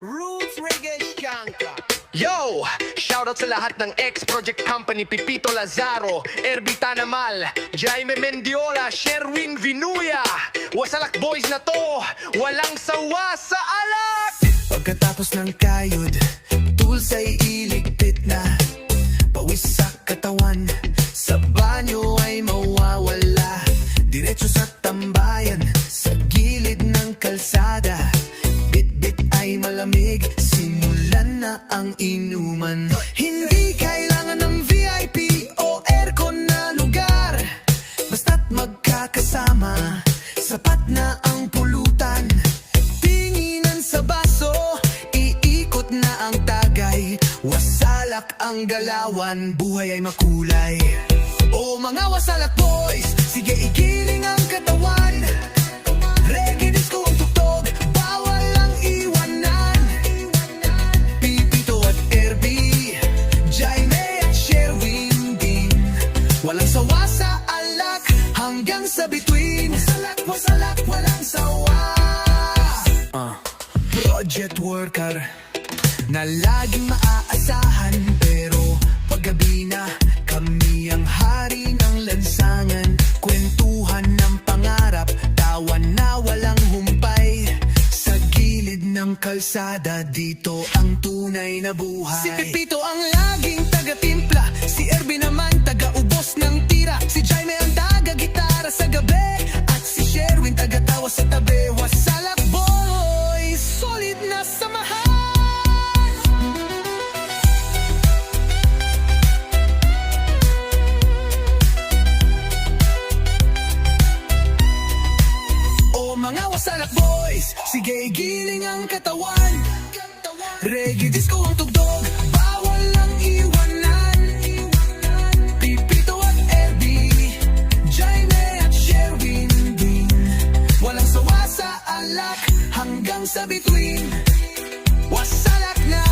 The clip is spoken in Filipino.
Roots Reggae Skanka. Yo! Shoutout sa lahat ng ex-project company Pipito Lazaro, Erby Tanamal, Jaime Mendiola, Sherwin Vinuya. Wasalak boys na to, walang sawa sa alak! Pagkatapos ng kayod, tools ay iligpit na. Pawis sa katawan, sa banyo ay mawawala. Diretso sa tambayan, sa gilid ng kalsada. Bit-bit ay malamig, simulan na ang inuman. Hindi kailangan ng VIP o aircon na lugar. Basta't magkakasama, sapat na ang pulutan. Tinginan sa baso, iikot na ang tagay. Wasalak ang galawan, buhay ay makulay. O mga wasalak boys, sige igiling ang katawan. Reggae disco ang tugtog, bawal ang iwanan. Pipito at Erby, Jaime at Sherwin din. Walang sawa sa alak, hanggang sa bituin. Wasalak, wasalak, walang sawa. Project worker na laging maaasahan, pero paggabi na kami ang hari ng lansangan. Kwentuhan ng pangarap, tawan na walang humpay. Sa gilid ng kalsada, dito ang tunay na buhay. Si Pepito ang laging taga-timpla, si Erby naman taga-ubos ng tira. Si Jaime ang taga-gitara sa gabi, at si Sherwin taga-tawa sa tabi. Wasalak boys, solid na samahan. Mga wasalak boys, sige igiling ang katawan. Reggae disco ang tugtog, bawal ang iwanan. Pipito at Erby, Jaime at Sherwin din. Walang sawa sa alak, hanggang sa bituin. Wasalak na